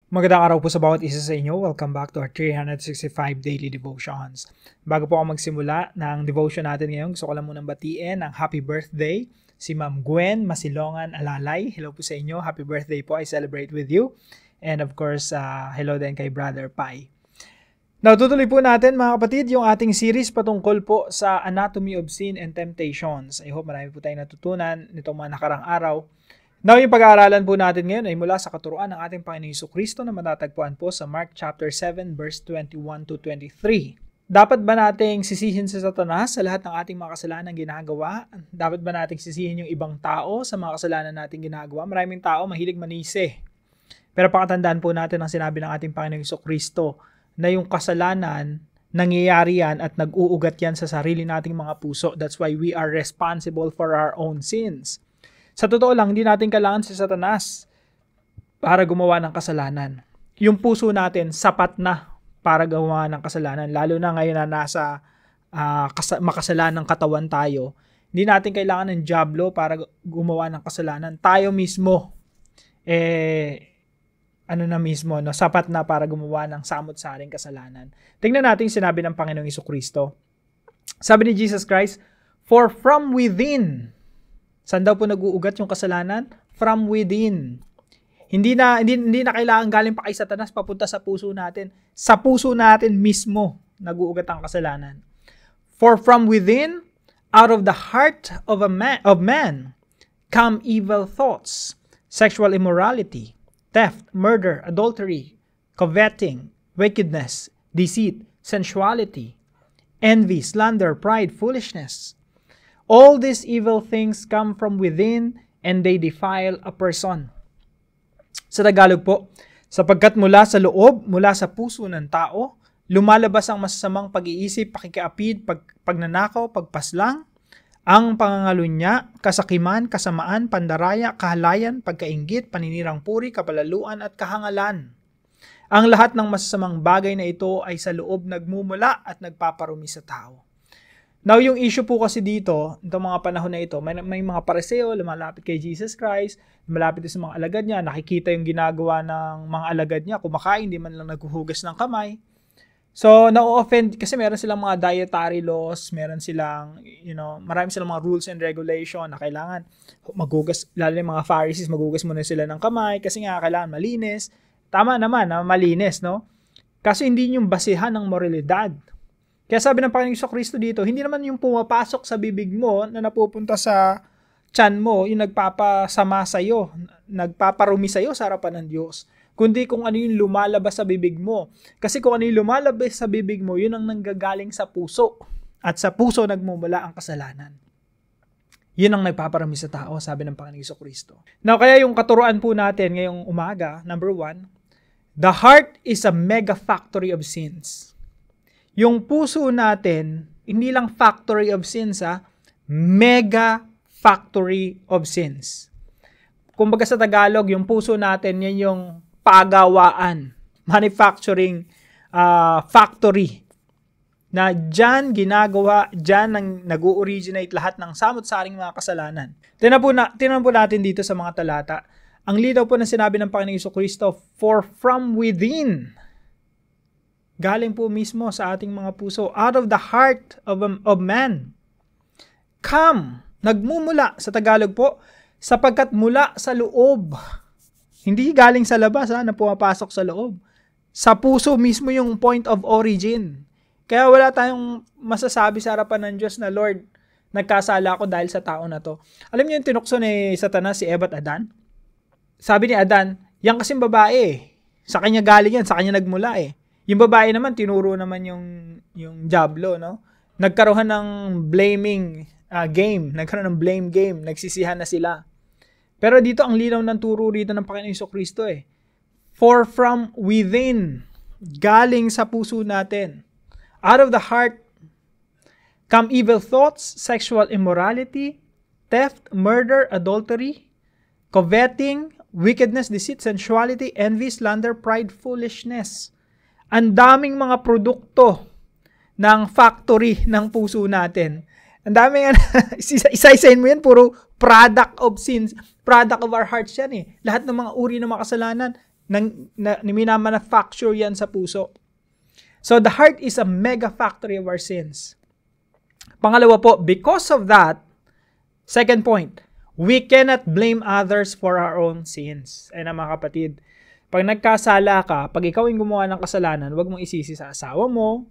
Magandang araw po sa bawat isa sa inyo. Welcome back to our 365 Daily Devotions. Bago po ako magsimula ng devotion natin ngayon, gusto ko lang munang batiin ang happy birthday si Ma'am Gwen Masilongan Alalay. Hello po sa inyo. Happy birthday po. I celebrate with you. And of course, hello din kay Brother Pai. Now, tutuloy po natin mga kapatid yung ating series patungkol po sa Anatomy of Sin and Temptations. I hope marami po tayong natutunan nitong mga nakarang araw. Now, yung pag-aaralan po natin ngayon ay mula sa katuruan ng ating Panginoong Jesucristo na matatagpuan po sa Mark chapter 7 verse 21 to 23. Dapat ba nating sisihin si Satanas sa lahat ng ating mga kasalanan ginagawa? Dapat ba nating sisihin yung ibang tao sa mga kasalanan nating ginagawa? Maraming tao mahilig manisi. Pero pakatandaan po natin ang sinabi ng ating Panginoong Jesucristo na yung kasalanan, nangyayari yan at nag-uugat yan sa sarili nating mga puso. That's why we are responsible for our own sins. Sa totoo lang, hindi natin kailangan si Satanas para gumawa ng kasalanan. Yung puso natin, sapat na para gumawa ng kasalanan. Lalo na ngayon na nasa makasalanang katawan tayo. Hindi natin kailangan ng dyablo para gumawa ng kasalanan. Tayo mismo, sapat na para gumawa ng samot-saring kasalanan. Tingnan natin sinabi ng Panginoong Jesucristo. Sabi ni Jesus Christ, "For from within," saan daw po nag-uugat yung kasalanan? From within. Hindi na kailangan galing pa kay Satanas papunta sa puso natin. Sa puso natin mismo nag-uugat ang kasalanan. For from within, out of the heart of man come evil thoughts, sexual immorality, theft, murder, adultery, coveting, wickedness, deceit, sensuality, envy, slander, pride, foolishness. All these evil things come from within and they defile a person. Sa Tagalog po, sapagkat mula sa loob, mula sa puso ng tao, lumalabas ang masasamang pag-iisip, pakikiapid, pagnanakaw, pagpaslang, ang pangangalunya, kasakiman, kasamaan, pandaraya, kahalayan, pagkainggit, paninirang puri, kapalaluan at kahangalan. Ang lahat ng masasamang bagay na ito ay sa loob nagmumula at nagpaparumi sa tao. Now, yung issue po kasi dito, itong mga panahon na ito, may mga pariseo, lumalapit kay Jesus Christ, lumalapit sa mga alagad niya, nakikita yung ginagawa ng mga alagad niya, kumakain, hindi man lang naghuhugas ng kamay. So, na-offend, kasi meron silang mga dietary laws, meron silang, marami silang mga rules and regulation na kailangan maghugas, lalo yung mga Pharisees, maghugas muna sila ng kamay, kasi nga kailangan malinis. Tama naman, malinis, no? Kasi hindi yung basihan ng moralidad. Kaya sabi ng Panginoong Jesucristo dito, hindi naman yung pumapasok sa bibig mo na napupunta sa tiyan mo, yung nagpapasama sa'yo, nagpaparumi sa'yo sa harapan ng Diyos. Kundi kung ano yung lumalabas sa bibig mo. Kasi kung ano yung lumalabas sa bibig mo, yun ang nanggagaling sa puso. At sa puso nagmumula ang kasalanan. Yun ang nagpaparumi sa tao, sabi ng Panginoong Jesucristo. Now, kaya yung katuruan po natin ngayong umaga, number 1, the heart is a mega factory of sins. Yung puso natin, hindi lang factory of sins, mega factory of sins. Kumbaga sa Tagalog, yung puso natin, yan yung pagawaan, manufacturing factory. Na dyan ginagawa, dyan nag-o-originate lahat ng samot-saring mga kasalanan. Tingnan po natin dito sa mga talata. Ang linaw po na sinabi ng Panginoong Jesucristo, for from within, galing po mismo sa ating mga puso, out of the heart of man, come, nagmumula, sa Tagalog po, sapagkat mula sa loob. Hindi galing sa labas, na pumapasok sa loob. Sa puso mismo yung point of origin. Kaya wala tayong masasabi sa harapan ng Diyos na, Lord, nagkasala ako dahil sa tao na to. Alam niyo yung tinukso ni Satanas, si Eva at Adan? Sabi ni Adan, yan kasing babae. Sa kanya galing yan, sa kanya nagmula . Yung babae naman, tinuro naman yung diablo, no? Nagkaroon ng blaming game. Nagkaroon ng blame game. Nagsisihan na sila. Pero dito, ang linaw ng turo rito ng Panginoong Jesucristo . For from within, galing sa puso natin, out of the heart, come evil thoughts, sexual immorality, theft, murder, adultery, coveting, wickedness, deceit, sensuality, envy, slander, pride, foolishness. Ang daming mga produkto ng factory ng puso natin. Ang daming, isa-isahin mo yan, puro product of sins, product of our hearts yan . Lahat ng mga uri ng mga kasalanan, Minamanufacture yan sa puso. So the heart is a mega factory of our sins. Pangalawa po, because of that, second point, we cannot blame others for our own sins. Ay na mga kapatid, pag nagkasala ka, pag ikaw yung gumawa ng kasalanan, huwag mong isisi sa asawa mo,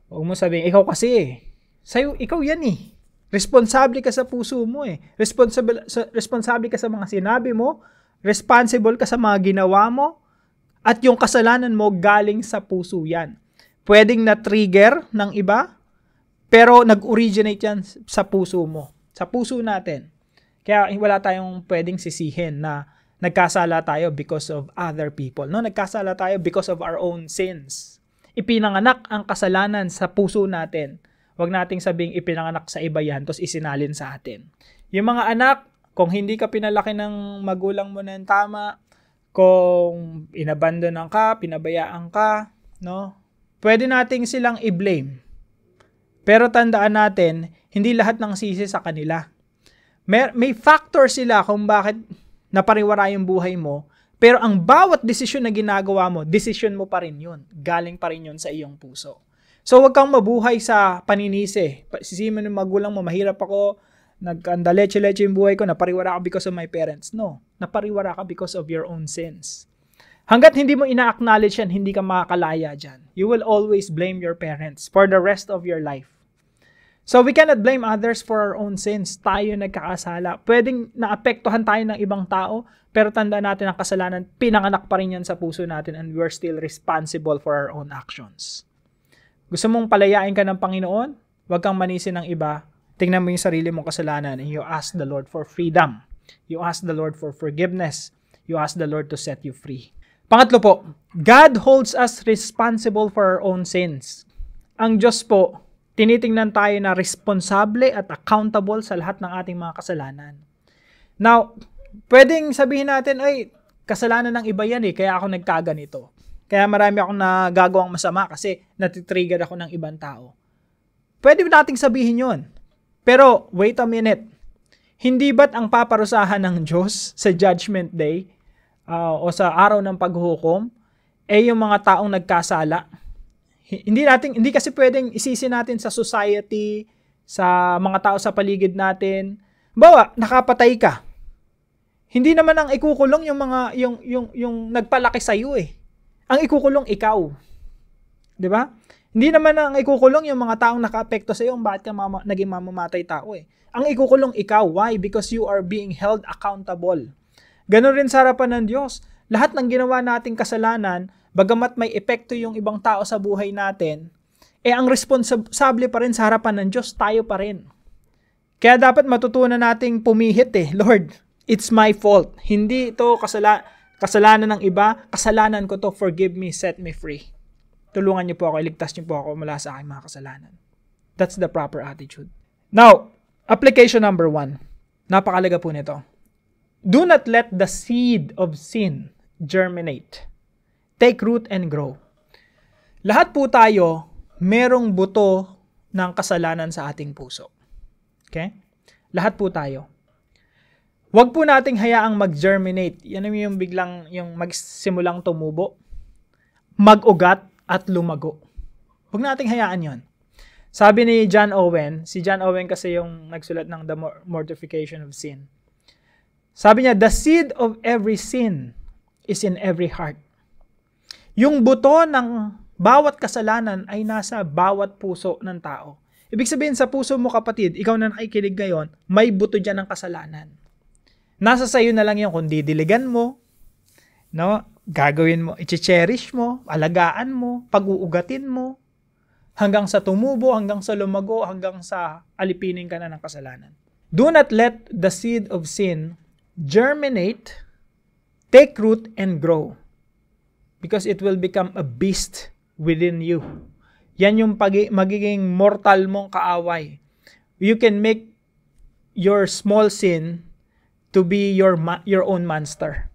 huwag mo sabihin, ikaw kasi sa'yo, ikaw yan Responsable ka sa puso mo Responsable ka sa mga sinabi mo, responsible ka sa mga ginawa mo, at yung kasalanan mo galing sa puso yan. Pwedeng na-trigger ng iba, pero nag-originate yan sa puso mo. Sa puso natin. Kaya wala tayong pwedeng sisihin na nagkasala tayo because of other people. No? Nagkasala tayo because of our own sins. Ipinanganak ang kasalanan sa puso natin. Huwag nating sabing ipinanganak sa iba yan, tapos isinalin sa atin. Yung mga anak, kung hindi ka pinalaki ng magulang mo ng tama, kung inabandonan ka, pinabayaan ka, no? Pwede nating silang i-blame. Pero tandaan natin, hindi lahat ng sisi sa kanila. May factor sila kung bakit napariwara yung buhay mo, pero ang bawat desisyon na ginagawa mo, desisyon mo pa rin yun. Galing pa rin yun sa iyong puso. So, huwag kang mabuhay sa paninisi. Sisiman ng magulang mo, mahirap ako, nagkandaleche-leche yung buhay ko, napariwara ka because of my parents. No, napariwara ka because of your own sins. Hanggat hindi mo ina-acknowledge yan, hindi ka makakalaya dyan. You will always blame your parents for the rest of your life. So, we cannot blame others for our own sins. Tayo nagkakasala. Pwedeng naapektuhan tayo ng ibang tao, pero tandaan natin ang kasalanan, pinanganak pa rin yan sa puso natin and we're still responsible for our own actions. Gusto mong palayain ka ng Panginoon? Huwag kang manisi ng iba. Tingnan mo yung sarili mong kasalanan and you ask the Lord for freedom. You ask the Lord for forgiveness. You ask the Lord to set you free. Pangatlo po, God holds us responsible for our own sins. Ang Diyos po, tinitingnan tayo na responsable at accountable sa lahat ng ating mga kasalanan. Now, pwedeng sabihin natin, ay, kasalanan ng iba yan kaya ako nagkaganito. Kaya marami akong nagagawang masama kasi natitrigger ako ng ibang tao. Pwede nating sabihin yon. Pero, wait a minute. Hindi ba't ang paparusahan ng Diyos sa Judgment Day o sa araw ng paghuhukom yung mga taong nagkasala? Hindi kasi pwedeng isisi natin sa society, sa mga tao sa paligid natin. Bawa, nakapatay ka. Hindi naman ang ikukulong yung nagpalaki sa iyo Ang ikukulong ikaw. 'Di ba? Hindi naman ang ikukulong yung mga taong nakaapekto sa iyo kung bakit ka naging mamamatay tao Ang ikukulong ikaw. Why? Because you are being held accountable. Ganon rin sa harapan ng Diyos. Lahat ng ginawa nating kasalanan, bagamat may epekto yung ibang tao sa buhay natin, ang responsable pa rin sa harapan ng Diyos, tayo pa rin. Kaya dapat matutunan nating pumihit Lord, it's my fault. Hindi ito kasalanan ng iba, kasalanan ko to, forgive me, set me free. Tulungan niyo po ako, iligtas niyo po ako mula sa aking mga kasalanan. That's the proper attitude. Now, application number 1. Napakalaga po nito. Do not let the seed of sin germinate. Take root and grow. Lahat po tayo, merong buto ng kasalanan sa ating puso. Okay? Lahat po tayo. Huwag po nating hayaang mag-germinate. Yan yung biglang yung magsimulang tumubo, mag-ugat at lumago. Huwag nating hayaan yon. Sabi ni John Owen, si John Owen kasi yung nagsulat ng The Mortification of Sin. Sabi niya, the seed of every sin is in every heart. Yung buto ng bawat kasalanan ay nasa bawat puso ng tao. Ibig sabihin sa puso mo kapatid, ikaw na nakikinig ngayon, may buto dyan ng kasalanan. Nasa sayo na lang yung kung didiligan mo, no? Gagawin mo, i-cherish mo, alagaan mo, pag-uugatin mo, hanggang sa tumubo, hanggang sa lumago, hanggang sa alipinin ka na ng kasalanan. Do not let the seed of sin germinate, take root, and grow. Because it will become a beast within you. Yan yung magiging mortal mong kaaway. You can make your small sin to be your own monster.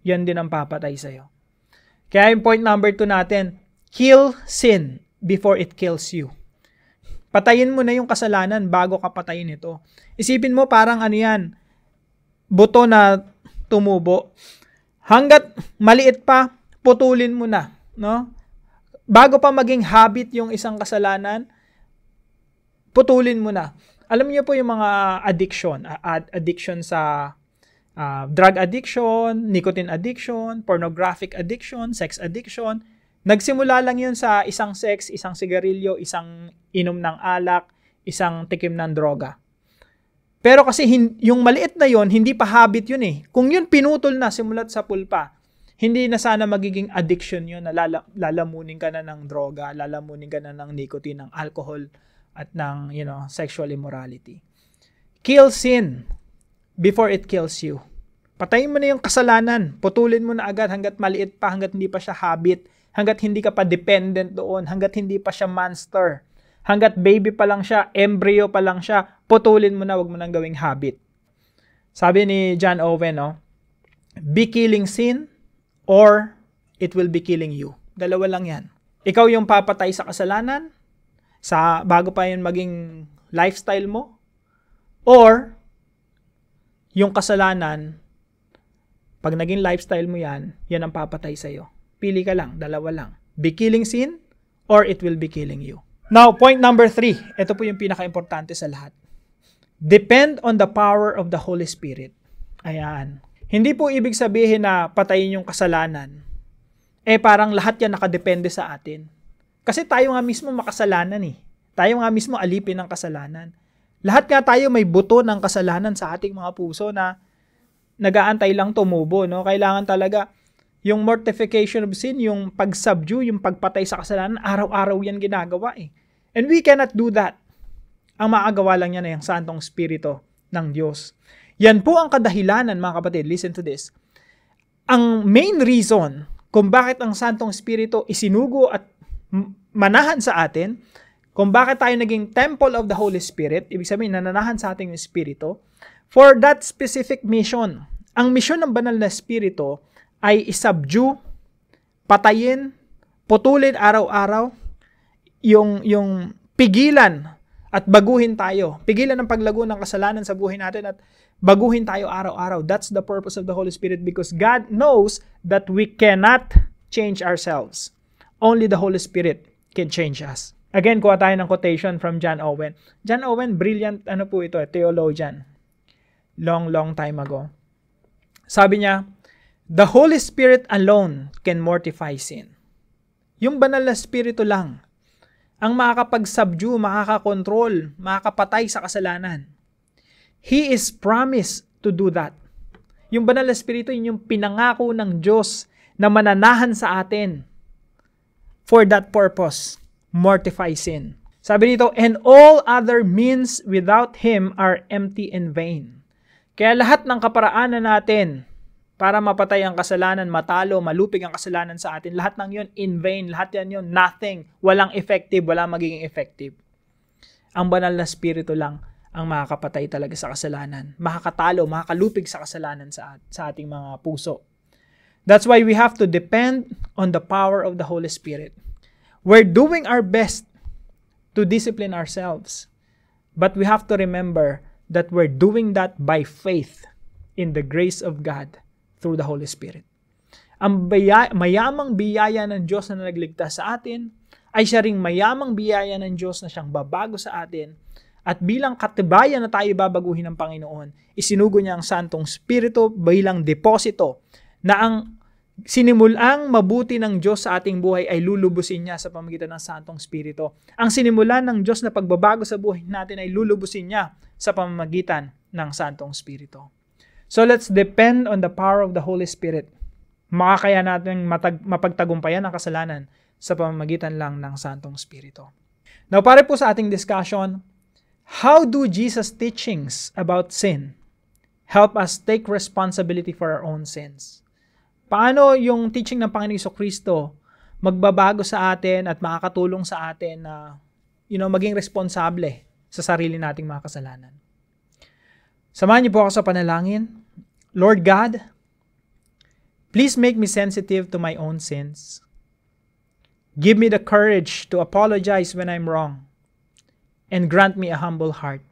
Yan din ang papatay sa'yo. Kaya yung point number 2 natin, kill sin before it kills you. Patayin mo na yung kasalanan bago ka patayin ito. Isipin mo parang ano yan, buto na tumubo. Hanggat maliit pa, putulin mo na, no? Bago pa maging habit yung isang kasalanan, putulin mo na. Alam niyo po yung mga addiction sa drug addiction, nicotine addiction, pornographic addiction, sex addiction. Nagsimula lang yun sa isang sex, isang sigarilyo, isang inom ng alak, isang tikim ng droga. Pero kasi yung maliit na yon, hindi pa habit yun eh. Kung yun pinutol na simulat sa pulpa, hindi na sana magiging addiction yun na lalamunin ka na ng droga, lalamunin ka na ng nicotine, ng alcohol, at ng, sexual immorality. Kill sin before it kills you. Patayin mo na yung kasalanan. Putulin mo na agad hanggat maliit pa, hanggat hindi pa siya habit, hanggat hindi ka pa dependent doon, hanggat hindi pa siya monster. Hanggat baby pa lang siya, embryo pa lang siya, putulin mo na, wag mo nang gawing habit. Sabi ni John Owen, be killing sin or it will be killing you. Dalawa lang yan. Ikaw yung papatay sa kasalanan, bago pa yun maging lifestyle mo, or yung kasalanan, pag naging lifestyle mo yan ang papatay sa'yo. Pili ka lang, dalawa lang. Be killing sin or it will be killing you. Now, point number 3. Ito po yung pinaka-importante sa lahat. Depend on the power of the Holy Spirit. Ayan. Hindi po ibig sabihin na patayin yung kasalanan. Parang lahat yan nakadepende sa atin. Kasi tayo nga mismo makasalanan eh. Tayo nga mismo alipin ng kasalanan. Lahat nga tayo may buto ng kasalanan sa ating mga puso na nag-aantay lang tumubo. No? Kailangan talaga yung mortification of sin, yung pag-subdue, yung pagpatay sa kasalanan, araw-araw yan ginagawa eh. And we cannot do that. Ang maagawa lang yan ay ang Santong Espiritu ng Diyos. Yan po ang kadahilanan, mga kapatid, listen to this. Ang main reason kung bakit ang Santong Espiritu isinugo at manahan sa atin, kung bakit tayo naging temple of the Holy Spirit, ibig sabihin, nananahan sa ating Espiritu, for that specific mission. Ang mission ng Banal na Espiritu ay isubdue, patayin, putulin araw-araw, yung pigilan at baguhin tayo. Pigilan ang paglago ng kasalanan sa buhay natin at baguhin tayo araw-araw. That's the purpose of the Holy Spirit because God knows that we cannot change ourselves. Only the Holy Spirit can change us. Again, kuha tayo ng quotation from John Owen. John Owen, brilliant, theologian. Long time ago. Sabi niya, the Holy Spirit alone can mortify sin. Yung Banal na Espiritu lang ang makakapag-subdue, makakakontrol, makakapatay sa kasalanan. He is promised to do that. Yung Banal na Espiritu, yun yung pinangako ng Diyos na mananahan sa atin for that purpose, mortify sin. Sabi dito, and all other means without Him are empty and vain. Kaya lahat ng kaparaanan natin para mapatay ang kasalanan, matalo, malupig ang kasalanan sa atin, lahat ng yun in vain, lahat yan yun, nothing, walang effective, walang magiging effective. Ang Banal na Espiritu lang ang makakapatay talaga sa kasalanan, makakatalo, makakalupig sa kasalanan sa ating mga puso. That's why we have to depend on the power of the Holy Spirit. We're doing our best to discipline ourselves, but we have to remember that we're doing that by faith in the grace of God through the Holy Spirit. Ang mayamang biyaya ng Diyos na nagligtas sa atin ay siya ring mayamang biyaya ng Diyos na siyang babago sa atin at bilang katibayan na tayo babaguhin ng Panginoon, isinugo niya ang Santong Espiritu bilang deposito na ang sinimulang mabuti ng Diyos sa ating buhay ay lulubusin niya sa pamamagitan ng Santong Espiritu. Ang sinimulan ng Diyos na pagbabago sa buhay natin ay lulubusin niya sa pamamagitan ng Santong Espiritu. So let's depend on the power of the Holy Spirit. Makakaya natin mapagtagumpayan ang kasalanan sa pamamagitan lang ng Santong Espiritu. Now, para po sa ating discussion, how do Jesus' teachings about sin help us take responsibility for our own sins? Paano yung teaching ng Panginoong Jesucristo magbabago sa atin at makakatulong sa atin na maging responsable sa sarili nating mga kasalanan? Samahan niyo po ako sa panalangin. Lord God, please make me sensitive to my own sins. Give me the courage to apologize when I'm wrong, and grant me a humble heart.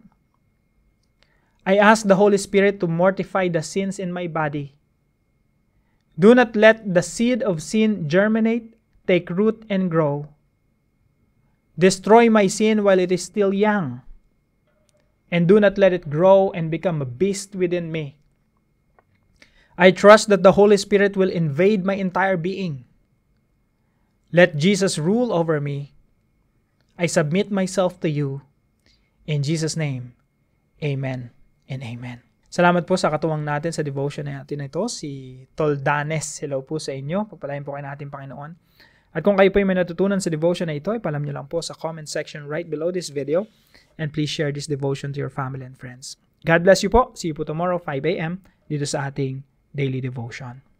I ask the Holy Spirit to mortify the sins in my body, Do not let the seed of sin germinate, take root, and grow. Destroy my sin while it is still young, and do not let it grow and become a beast within me. I trust that the Holy Spirit will invade my entire being. Let Jesus rule over me. I submit myself to you. In Jesus' name, amen and amen. Salamat po sa katuwang natin sa devotion natin na ito, si Toldanes. Hello po sa inyo. Pagpalain po kayo natin, Panginoon. At kung kayo po may natutunan sa devotion na ito, ipalam nyo lang po sa comment section right below this video. And please share this devotion to your family and friends. God bless you po. See you po tomorrow, 5 a.m. dito sa ating daily devotion.